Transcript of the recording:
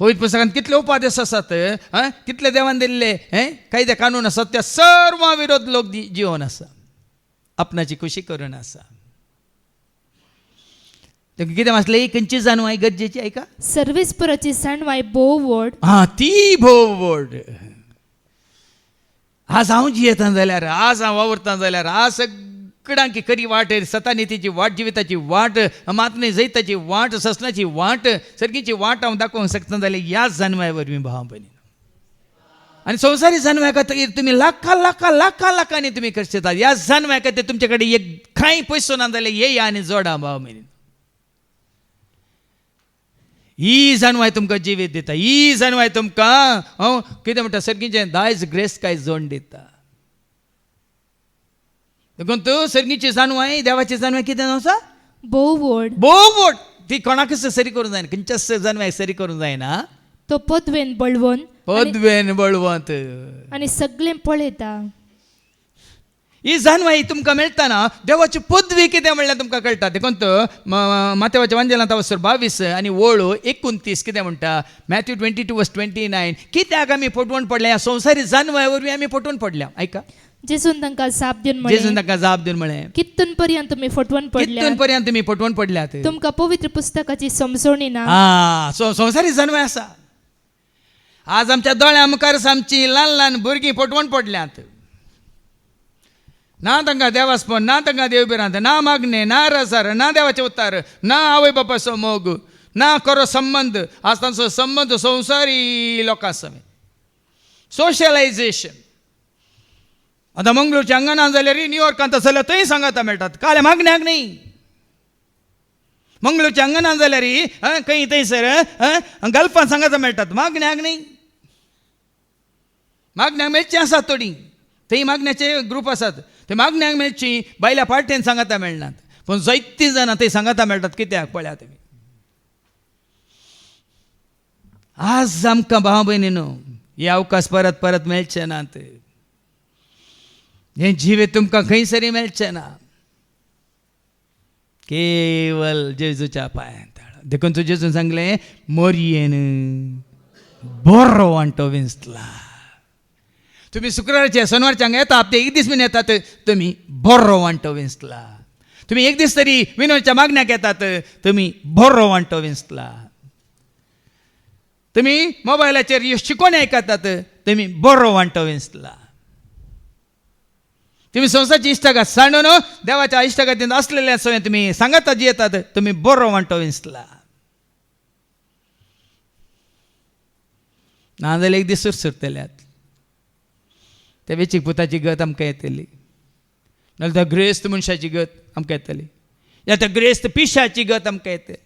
पवित्र पुस्तकांत कितले उपादेश आसात, कितले देवान दिल्ले कायदे कानून आसात, त्या सर्व विरोध लोक जिवन आसा, आपणाची खुशी करून आसा. कितें म्हटलें, खंयची जाणवाय गरजेची ऐका, सर्वेस्पराची जाणवाय भोव व्हड, ती भोव व्हड. आज हांव जियेता जाल्यार, आज हांव वावरता जाल्यार, आज सगळ्यांकी खरी वाट, सतानितीची वाट, जिविताची वाट, मातने जैताची वाट, ससनाची वाट, सर्गीची वाट हांव दाखोवंक शकता जाल्यार ह्याच जाणवाय वरवीं भाव भयणी. आणि संवसारी जाणव्या खातीर तुम्ही लाखांनी तुम्ही खर्च करतात. ह्या जाणव्या खातीर तुमचे कडेन एक कांय पयसो ना जाल्यार येया आनी जोडा भाव भयणी. ही जाणवाय तुमकां जिवीत दिता, ही जाणवाय तुमकां कितें म्हणटा सर्गीचें दायज ग्रेस काय जोड दिता. देखून तूं सर्गीची जाणवाय, देवाची जाणवाय कितें आसा, भोव व्हड. ती कोणाकच सरी करूंक जायना, खंयच्याच जाणवाय सरी करूंक जायना. तो पदवेन बळवंत आनी सगळें पळयता. ही जाणवाय तुमकां मेळटाना देवाची पदवी कितें म्हणल्यार तुमकां कळटा. देखून माथेवाच्या वांजेलांत 22 आनी वळू 29 कितें म्हणटा, मॅथ्यू 22:29, कित्याक आमी फटवण पडल्या, ह्या संवसारी जाणवाय वरवीं आमी फटवण पडल्या. ऐका, जेजून तांकां जाप दिवन म्हळें, कितून पर्यंत तुमी फटवण पडल्यात, तुमकां पवित्र पुस्तकाची समजणी ना. संवसारी जाणवाय आसा. आज आमच्या दोळ्या मुखार आमची ल्हान ल्हान भुरगीं फटवण पडल्यात. ना तांकां देवास्पण, ना तांकां देवबिरांत, ना मागणे, ना रसार, ना देवाचे उतार, ना आवय बापाचो मोग, ना खरो संबंध. आज तांचो संबंध संवसारी लोकां समेत, सोशलायझेशन. आतां मंगळूरच्या अंगणान जाल्यार न्यूयॉर्कांत जाल्यार थंय सांगाता मेळटात, काले मागण्याक न्ही. मंगळूरच्या अंगणान जाल्यार खंय थंयसर गल्फान सांगाता मेळटात, मागण्याक न्ही. मागण्याक मेळची आसात थोडी, थंय मागण्याचे ग्रूप आसात, ते मागण्याक मेळची बायल्या पार्टेन सांगाता मेळनात. पूण जायतीं जाणां थंय सांगाता मेळटात. कित्याक पळया तुमी, आज आमकां भाव भयणीनो हे अवकाश परत परत मेळचे नात. हे जिवीत तुमकां खंयसरी मेळचें ना, केवळ जेजूच्या पांयांत. देखून तूं जेजून सांगलें, मोरयेन बरो वांटो विंचला. तुम्ही शुक्रारचे शनिवारच्या हांगा येता, हप्ते एक दीस बीन येतात, तुमी बरो वांटो विंचला. तुम्ही एक दीस तरी विनोदच्या मागण्याक येतात, तुमी बरो वांटो विंचला. तुम्ही मोबायलाचेर शिकोवणी आयकतात, तुमी बरो वांटो विंचला. तुम्ही संवसारची इश्टागात सांडून देवाच्या इश्टागातींत असलेल्या सवय तुम्ही सांगाता जी येतात, तुम्ही बरो वांटो विंचला. ना जाल्यार एक दीस सुरसुरतल्यात. त्या वेचीक पुताची गत आमकां येतली, नाजाल्यार त्या ग्रेस्त मनशाची गत आमकां येतली, या त्या ग्रेस्त पिशाची गत आमकां येतली.